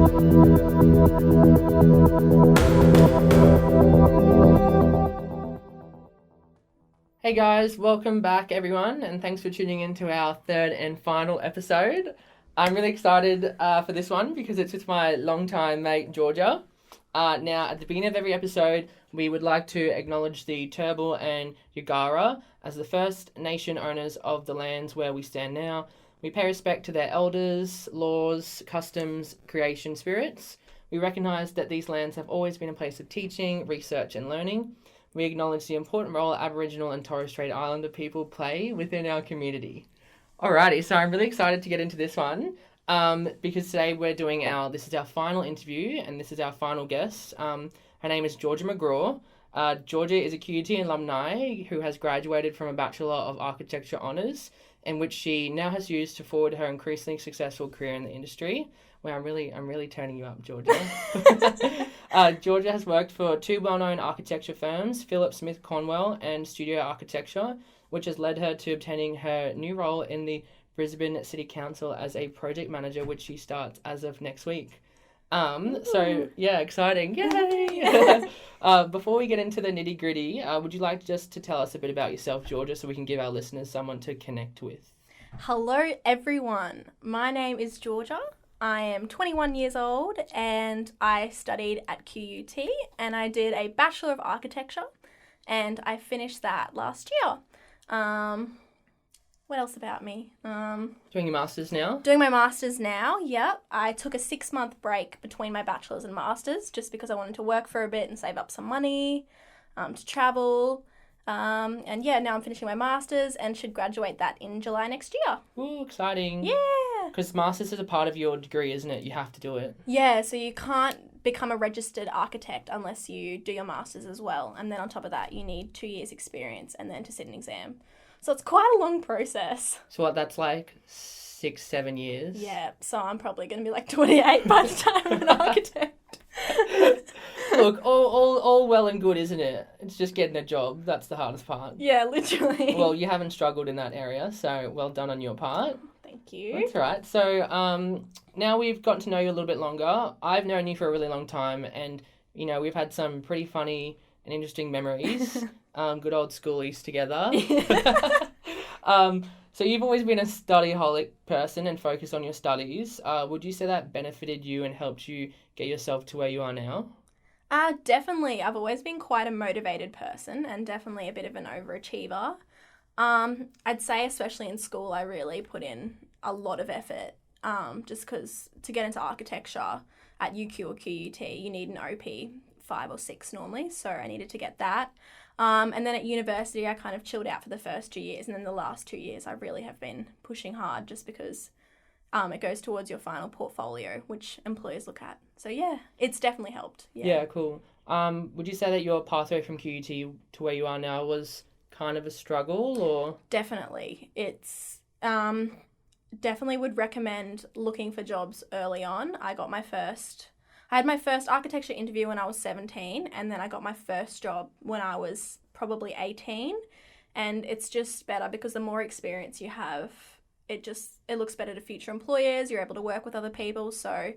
Hey guys, welcome back everyone, and thanks for tuning in to our third and final episode. I'm really excited for this one because it's with my longtime mate Georgia. Now, at the beginning of every episode, we would like to acknowledge the Turrbal and Yagara as the First Nation owners of the lands where we stand now. We pay respect to their elders, laws, customs, creation spirits. We recognise that these lands have always been a place of teaching, research and learning. We acknowledge the important role Aboriginal and Torres Strait Islander people play within our community. Alrighty, so I'm really excited to get into this one because today we're doing this is our final interview and this is our final guest. Her name is Georgia McGraw. Georgia is a QUT alumni who has graduated from a Bachelor of Architecture honours, in which she now has used to forward her increasingly successful career in the industry. Well, I'm really turning you up, Georgia. Georgia has worked for two well-known architecture firms, Philip Smith Cornwell and Studio Architecture, which has led her to obtaining her new role in the Brisbane City Council as a project manager, which she starts as of next week. So, yeah, exciting. Yay! Before we get into the nitty-gritty, would you like just to tell us a bit about yourself, Georgia, so we can give our listeners someone to connect with? Hello, everyone. My name is Georgia. I am 21 years old and I studied at QUT and I did a Bachelor of Architecture and I finished that last year. What else about me? Doing your Masters now? Doing my Masters now, yep. I took a 6-month break between my Bachelor's and Masters just because I wanted to work for a bit and save up some money to travel. And yeah, now I'm finishing my Masters and should graduate that in July next year. Ooh, exciting. Yeah. Because Masters is a part of your degree, isn't it? You have to do it. Yeah, so you can't become a registered architect unless you do your Masters as well. And then on top of that, you need 2 years experience and then to sit an exam. So it's quite a long process. So what, that's like 6-7 years? Yeah, so I'm probably going to be like 28 by the time I'm an architect. Look, all well and good, isn't it? It's just getting a job. That's the hardest part. Yeah, literally. Well, you haven't struggled in that area, so well done on your part. Thank you. That's right. So now we've gotten to know you a little bit longer. I've known you for a really long time, and, you know, we've had some pretty funny and interesting memories. Good old schoolies together. So you've always been a studyholic person and focused on your studies. Would you say that benefited you and helped you get yourself to where you are now? Definitely. I've always been quite a motivated person and definitely a bit of an overachiever. I'd say especially in school I really put in a lot of effort just because to get into architecture at UQ or QUT you need an OP 5 or 6 normally, so I needed to get that. And then at university I kind of chilled out for the first 2 years, and then the last 2 years I really have been pushing hard just because it goes towards your final portfolio, which employers look at. So yeah, it's definitely helped. Yeah, cool. Would you say that your pathway from QUT to where you are now was kind of a struggle, or? Definitely. It's definitely would recommend looking for jobs early on. I had my first architecture interview when I was 17, and then I got my first job when I was probably 18. And it's just better because the more experience you have, it looks better to future employers. You're able to work with other people. So,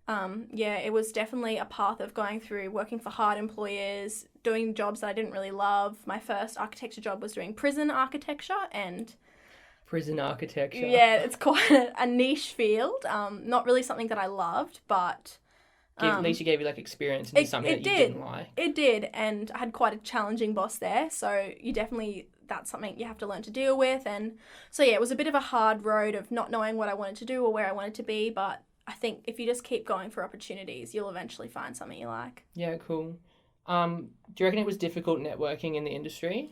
yeah, it was definitely a path of going through working for hard employers, doing jobs that I didn't really love. My first architecture job was doing prison architecture and... Prison architecture. Yeah, it's quite a niche field. Not really something that I loved, but... At least you gave you like experience into something that you didn't like. It did, and I had quite a challenging boss there, so that's something you have to learn to deal with. And so yeah, it was a bit of a hard road of not knowing what I wanted to do or where I wanted to be, but I think if you just keep going for opportunities, you'll eventually find something you like. Yeah, cool. Do you reckon it was difficult networking in the industry?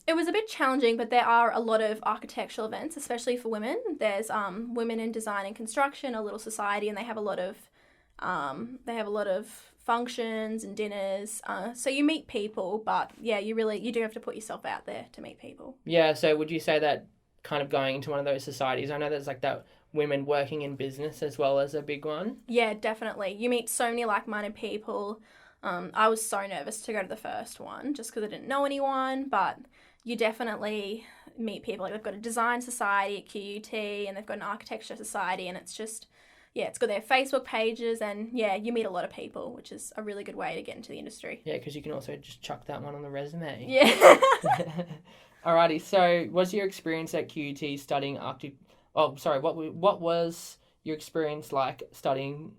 It was a bit challenging, but there are a lot of architectural events, especially for women. There's Women in Design and Construction, a little society, and they have a lot of functions and dinners. So you meet people, but yeah, you do have to put yourself out there to meet people. Yeah, so would you say that kind of going into one of those societies, I know there's like that women working in business as well as a big one? Yeah, definitely. You meet so many like-minded people. I was so nervous to go to the first one just because I didn't know anyone, but you definitely meet people. Like they've got a design society at QUT and they've got an architecture society, and it's just, it's got their Facebook pages, and you meet a lot of people, which is a really good way to get into the industry. Yeah, because you can also just chuck that one on the resume. Yeah. Alrighty, so was your experience at QUT studying what was your experience like studying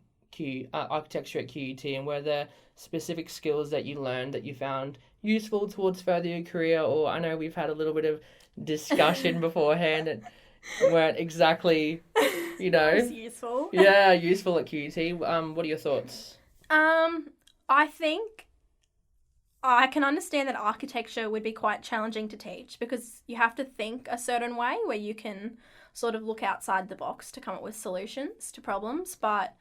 architecture at QUT, and were there specific skills that you learned that you found useful towards further your career? Or I know we've had a little bit of discussion beforehand and weren't exactly, was useful. useful at QUT. What are your thoughts? I think I can understand that architecture would be quite challenging to teach, because you have to think a certain way where you can sort of look outside the box to come up with solutions to problems. But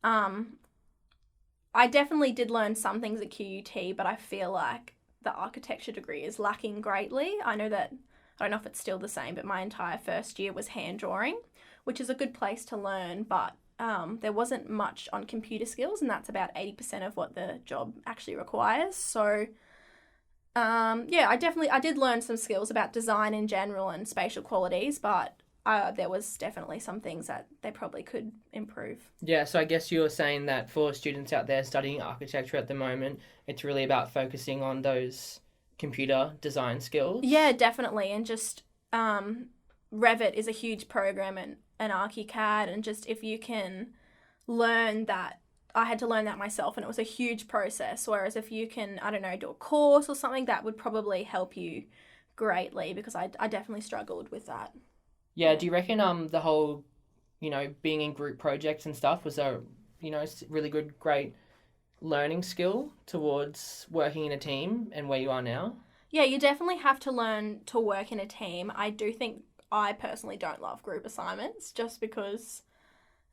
I definitely did learn some things at QUT, but I feel like the architecture degree is lacking greatly. I know that, I don't know if it's still the same, but my entire first year was hand drawing, which is a good place to learn, but there wasn't much on computer skills, and that's about 80% of what the job actually requires. So, I did learn some skills about design in general and spatial qualities, but there was definitely some things that they probably could improve. Yeah, so I guess you're saying that for students out there studying architecture at the moment, it's really about focusing on those computer design skills. Yeah, definitely, and just Revit is a huge program, and ArchiCAD, and just if you can learn that, I had to learn that myself, and it was a huge process, whereas if you can, I don't know, do a course or something, that would probably help you greatly, because I definitely struggled with that. Yeah, do you reckon the whole, being in group projects and stuff was a, really good, great learning skill towards working in a team and where you are now? Yeah, you definitely have to learn to work in a team. I do think I personally don't love group assignments, just because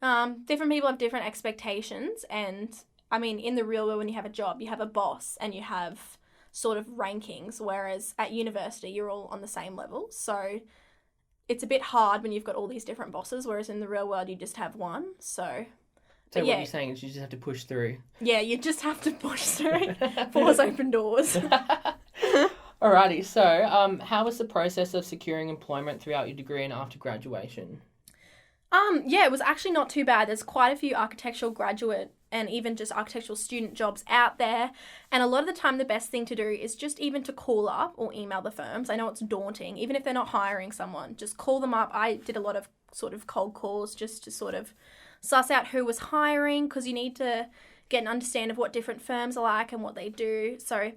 different people have different expectations, and I mean, in the real world, when you have a job, you have a boss and you have sort of rankings, whereas at university, you're all on the same level. So it's a bit hard when you've got all these different bosses, whereas in the real world, you just have one. So what you're saying is you just have to push through. Yeah, you just have to push through. Force open doors. Alrighty, so how was the process of securing employment throughout your degree and after graduation? It was actually not too bad. There's quite a few architectural graduate and even just architectural student jobs out there. And a lot of the time, the best thing to do is just even to call up or email the firms. I know it's daunting, even if they're not hiring someone, just call them up. I did a lot of sort of cold calls just to sort of suss out who was hiring, because you need to get an understanding of what different firms are like and what they do. So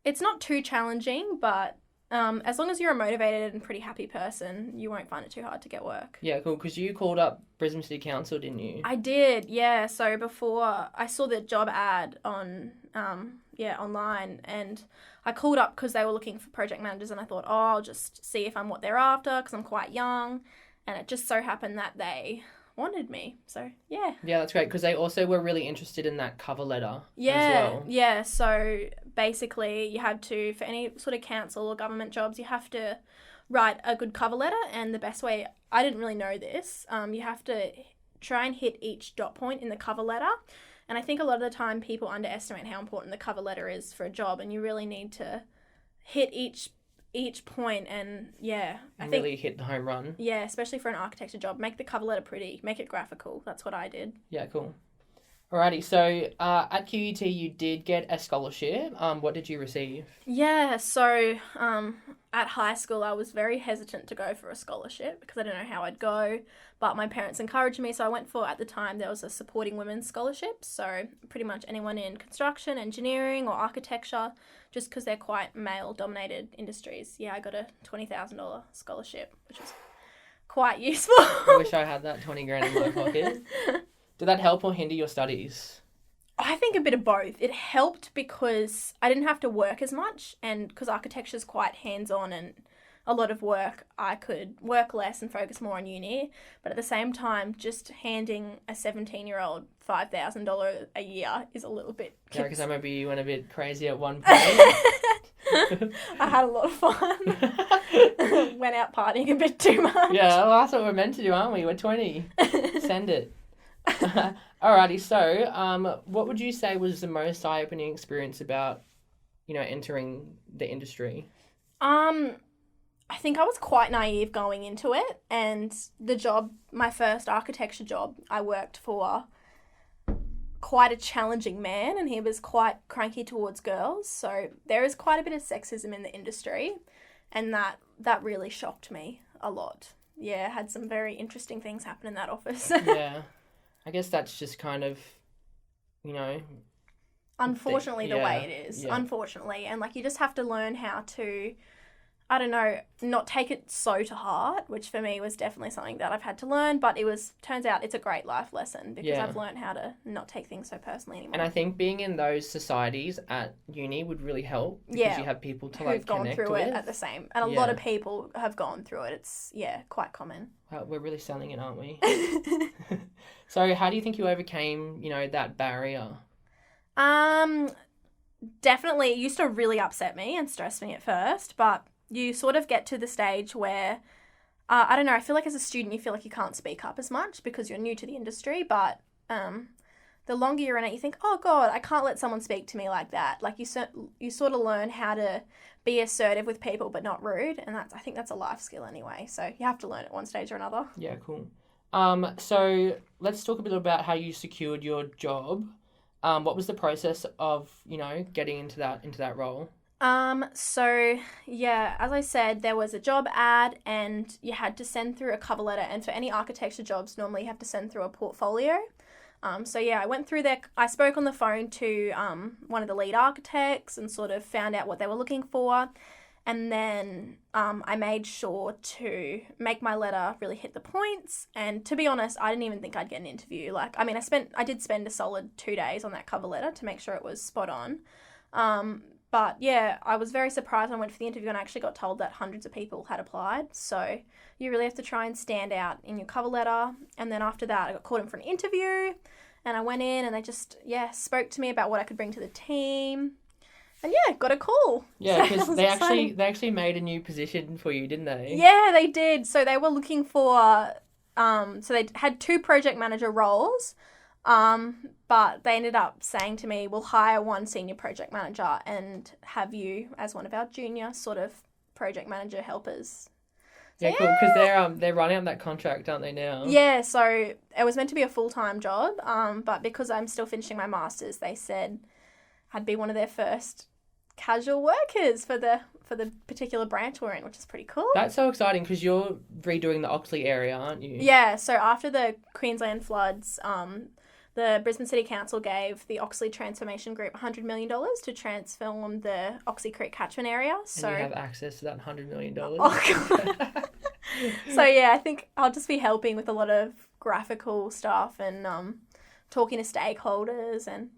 it's not too challenging, but as long as you're a motivated and pretty happy person, you won't find it too hard to get work. Yeah, cool, because you called up Brisbane City Council, didn't you? I did, yeah. So before, I saw the job ad on, online, and I called up because they were looking for project managers, and I thought, I'll just see if I'm what they're after, because I'm quite young, and it just so happened that they wanted me. So, yeah. Yeah, that's great, because they also were really interested in that cover letter as well. Yeah, so basically you have to, for any sort of council or government jobs, you have to write a good cover letter, and the best way, I didn't really know this, you have to try and hit each dot point in the cover letter, and I think a lot of the time people underestimate how important the cover letter is for a job, and you really need to hit each point, and I think really hit the home run. Yeah, especially for an architecture job. Make the cover letter pretty, make it graphical. That's what I did. Yeah, cool. Alrighty, so at QUT you did get a scholarship. What did you receive? Yeah, so at high school I was very hesitant to go for a scholarship because I didn't know how I'd go, but my parents encouraged me, so I went for, at the time, there was a supporting women's scholarship, so pretty much anyone in construction, engineering or architecture, just because they're quite male-dominated industries. Yeah, I got a $20,000 scholarship, which was quite useful. I wish I had that 20 grand in my pocket. Did that help or hinder your studies? I think a bit of both. It helped because I didn't have to work as much, and because architecture is quite hands-on and a lot of work, I could work less and focus more on uni. But at the same time, just handing a 17-year-old $5,000 a year is a little bit... Yeah, because I remember you went a bit crazy at one point. I had a lot of fun. Went out partying a bit too much. Yeah, well, that's what we're meant to do, aren't we? We're 20. Send it. Alrighty, so what would you say was the most eye-opening experience about, entering the industry? I think I was quite naive going into it, and the job, my first architecture job, I worked for quite a challenging man, and he was quite cranky towards girls, so there is quite a bit of sexism in the industry, and that really shocked me a lot. Yeah, had some very interesting things happen in that office. Yeah. I guess that's just kind of, you know... Unfortunately, the way it is. Yeah. Unfortunately. And, like, you just have to learn how to, I don't know, not take it so to heart, which for me was definitely something that I've had to learn. But turns out it's a great life lesson because I've learned how to not take things so personally anymore. And I think being in those societies at uni would really help because you have people to, like, connect with. Who've gone through it at the same. And a lot of people have gone through it. It's, quite common. We're really selling it, aren't we? So how do you think you overcame, that barrier? Definitely, it used to really upset me and stress me at first, but you sort of get to the stage where, I don't know, I feel like as a student you feel like you can't speak up as much because you're new to the industry, but the longer you're in it, you think, oh God, I can't let someone speak to me like that. Like you sort of learn how to be assertive with people but not rude, and I think that's a life skill anyway, so you have to learn it one stage or another. Yeah, cool. So let's talk a bit about how you secured your job. What was the process of, getting into that role? So yeah, as I said, there was a job ad and you had to send through a cover letter, and for any architecture jobs, normally you have to send through a portfolio. So yeah, I went through there. I spoke on the phone to one of the lead architects and sort of found out what they were looking for. And then I made sure to make my letter really hit the points. And to be honest, I didn't even think I'd get an interview. Like, I mean, I did spend a solid 2 days on that cover letter to make sure it was spot on. But yeah, I was very surprised when I went for the interview and I actually got told that hundreds of people had applied. So you really have to try and stand out in your cover letter. And then after that, I got called in for an interview and I went in and they just, spoke to me about what I could bring to the team. And yeah, got a call. Yeah, because they actually made a new position for you, didn't they? Yeah, they did. So they were looking for, so they had 2 project manager roles, but they ended up saying to me, we'll hire 1 senior project manager and have you as one of our junior sort of project manager helpers. So, yeah, cool, because they're running up that contract, aren't they, now? Yeah, so it was meant to be a full-time job, but because I'm still finishing my master's, they said I'd be one of their first casual workers for the particular branch we're in, which is pretty cool. That's so exciting because you're redoing the Oxley area, aren't you? Yeah, so after the Queensland floods, the Brisbane City Council gave the Oxley Transformation Group $100 million to transform the Oxley Creek catchment area. So and you have access to that $100 million? Oh, God. So yeah, I think I'll just be helping with a lot of graphical stuff and talking to stakeholders and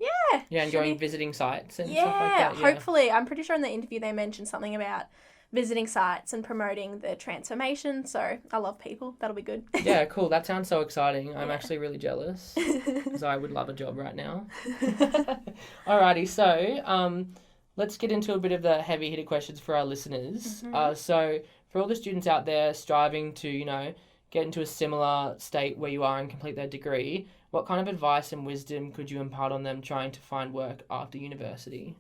and going visiting sites and stuff like that. Yeah, hopefully. I'm pretty sure in the interview they mentioned something about visiting sites and promoting the transformation, so I love people. That'll be good. Yeah, cool. That sounds so exciting. I'm actually really jealous because I would love a job right now. Alrighty, so let's get into a bit of the heavy hitter questions for our listeners. Mm-hmm. So for all the students out there striving to, get into a similar state where you are and complete their degree, what kind of advice and wisdom could you impart on them trying to find work after university?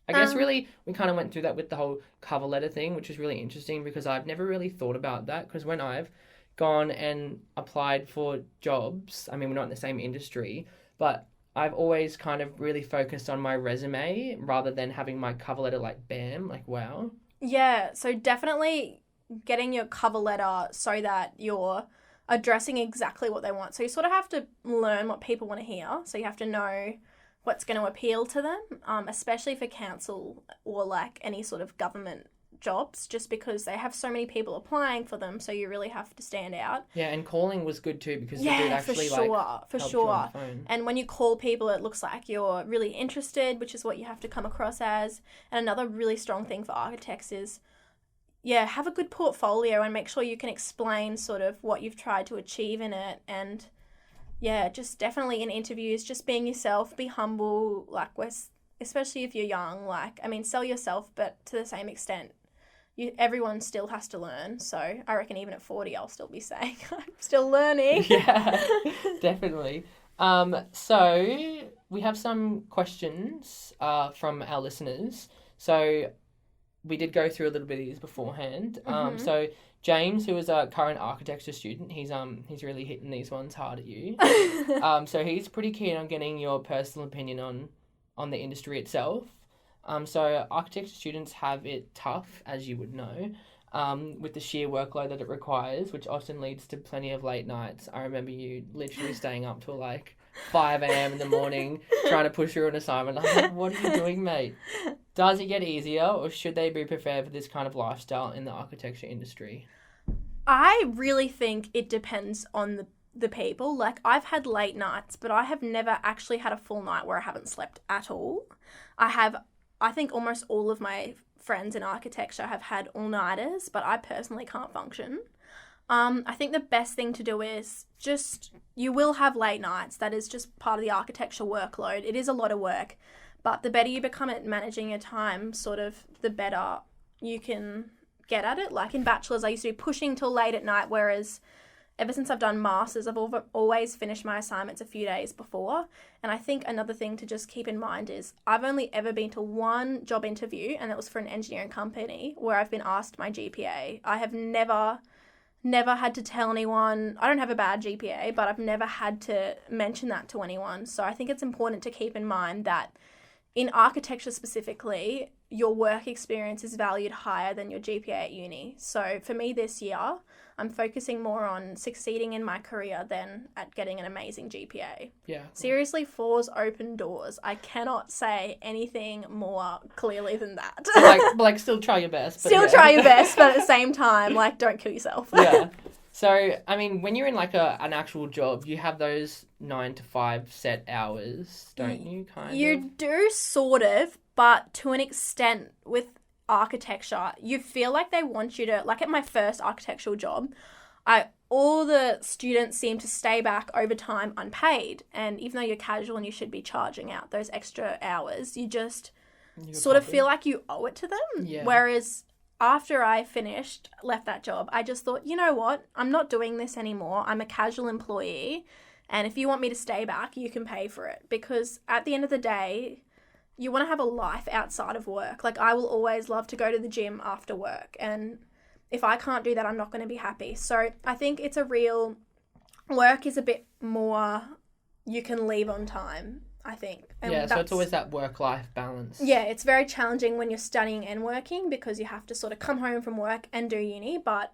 I guess really we kind of went through that with the whole cover letter thing, which is really interesting because I've never really thought about that, because when I've gone and applied for jobs, I mean, we're not in the same industry, but I've always kind of really focused on my resume rather than having my cover letter like bam, like wow. Yeah, so definitely getting your cover letter so that you're addressing exactly what they want. So you sort of have to learn what people want to hear. So you have to know what's going to appeal to them, especially for council or like any sort of government jobs, just because they have so many people applying for them. So you really have to stand out. Yeah, and calling was good too because you did actually for sure. And when you call people, it looks like you're really interested, which is what you have to come across as. And another really strong thing for architects is have a good portfolio and make sure you can explain sort of what you've tried to achieve in it. And just definitely in interviews, just being yourself, be humble, like especially if you're young, like, I mean, sell yourself, but to the same extent, everyone still has to learn. So I reckon even at 40, I'll still be saying I'm still learning. Yeah, definitely. So we have some questions from our listeners. So we did go through a little bit of these beforehand. Mhm. So James, who is a current architecture student, he's really hitting these ones hard at you. So he's pretty keen on getting your personal opinion on the industry itself. So architecture students have it tough, as you would know, with the sheer workload that it requires, which often leads to plenty of late nights. I remember you literally staying up till like 5 a.m. in the morning trying to push through an assignment. I'm like, what are you doing, mate? Does it get easier, or should they be prepared for this kind of lifestyle in the architecture industry? I really think it depends on the people. Like, I've had late nights, but I have never actually had a full night where I haven't slept at all. I think almost all of my friends in architecture have had all-nighters, but I personally can't function. I think the best thing to do is you will have late nights. That is just part of the architecture workload. It is a lot of work, but the better you become at managing your time, sort of the better you can get at it. Like in bachelor's, I used to be pushing till late at night, whereas ever since I've done masters, I've always finished my assignments a few days before. And I think another thing to just keep in mind is I've only ever been to one job interview, and that was for an engineering company, where I've been asked my GPA. I have never had to tell anyone. I don't have a bad GPA, but I've never had to mention that to anyone. So I think it's important to keep in mind that in architecture specifically, your work experience is valued higher than your GPA at uni. So for me this year, I'm focusing more on succeeding in my career than at getting an amazing GPA. Yeah. Seriously, fours open doors. I cannot say anything more clearly than that. like still try your best. Still try your best, but at the same time, like, don't kill yourself. Yeah. So, I mean, when you're in like an actual job, you have those 9 to 5 set hours, don't you? You do, sort of, but to an extent with architecture, you feel like they want you to, like at my first architectural job, all the students seem to stay back overtime unpaid, and even though you're casual and you should be charging out those extra hours, you just sort of feel like you owe it to them. Yeah. Whereas after I left that job, I just thought, you know what, I'm not doing this anymore. I'm a casual employee, and if you want me to stay back, you can pay for it, because at the end of the day, you want to have a life outside of work. Like, I will always love to go to the gym after work, and if I can't do that, I'm not going to be happy. So I think work is a bit more, you can leave on time, I think. And so it's always that work-life balance. Yeah, it's very challenging when you're studying and working, because you have to sort of come home from work and do uni. But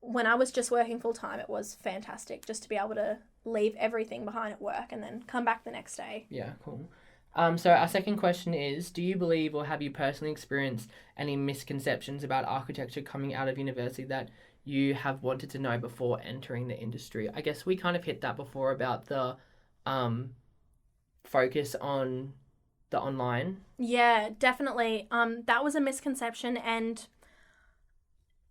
when I was just working full-time, it was fantastic just to be able to leave everything behind at work and then come back the next day. Yeah, cool. So our second question is, do you believe or have you personally experienced any misconceptions about architecture coming out of university that you have wanted to know before entering the industry? I guess we kind of hit that before about the focus on the online. Yeah, definitely. That was a misconception, and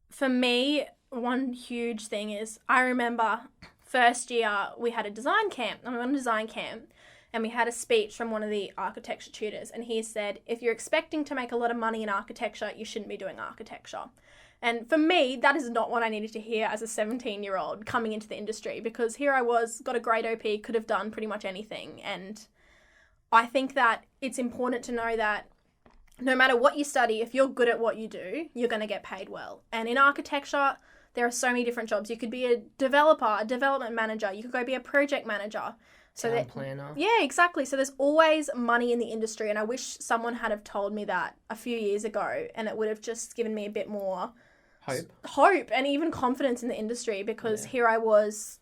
for me, one huge thing is, I remember first year we had a design camp. I went on a design camp, and we had a speech from one of the architecture tutors, and he said, if you're expecting to make a lot of money in architecture, you shouldn't be doing architecture. And for me, that is not what I needed to hear as a 17-year-old coming into the industry, because here I was, got a great OP, could have done pretty much anything. And I think that it's important to know that no matter what you study, if you're good at what you do, you're going to get paid well. And in architecture, there are so many different jobs. You could be a developer, a development manager. You could go be a project manager. Town planner. Yeah, exactly. So there's always money in the industry, and I wish someone had have told me that a few years ago, and it would have just given me a bit more hope and even confidence in the industry, because here I was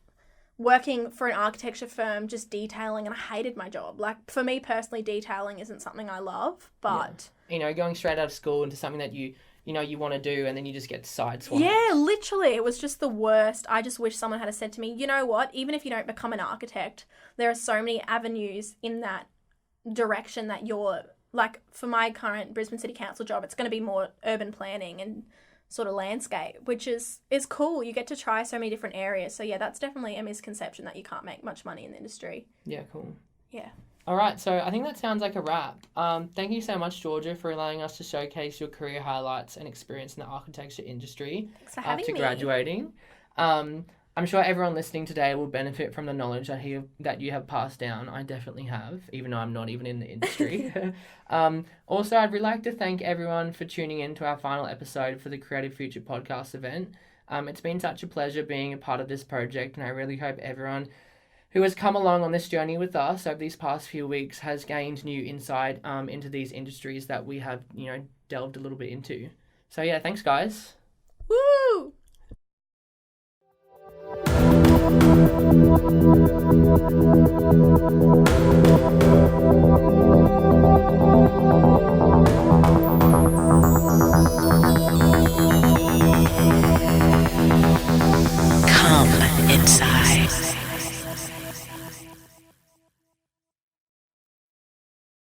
working for an architecture firm just detailing, and I hated my job. Like, for me personally, detailing isn't something I love, but going straight out of school into something that you want to do, and then you just get sideswiped. Yeah, literally. It was just the worst. I just wish someone had said to me, you know what, even if you don't become an architect, there are so many avenues in that direction that you're, like, for my current Brisbane City Council job, it's going to be more urban planning and sort of landscape, which is cool. You get to try so many different areas. So yeah, that's definitely a misconception that you can't make much money in the industry. Yeah, cool. Yeah. All right, so I think that sounds like a wrap. Thank you so much, Georgia, for allowing us to showcase your career highlights and experience in the architecture industry. Thanks for having me. Graduating. I'm sure everyone listening today will benefit from the knowledge that you have passed down. I definitely have, even though I'm not even in the industry. Also, I'd really like to thank everyone for tuning in to our final episode for the Creative Future podcast event. It's been such a pleasure being a part of this project, and I really hope everyone who has come along on this journey with us over these past few weeks has gained new insight into these industries that we have, delved a little bit into. So yeah, thanks guys. Woo!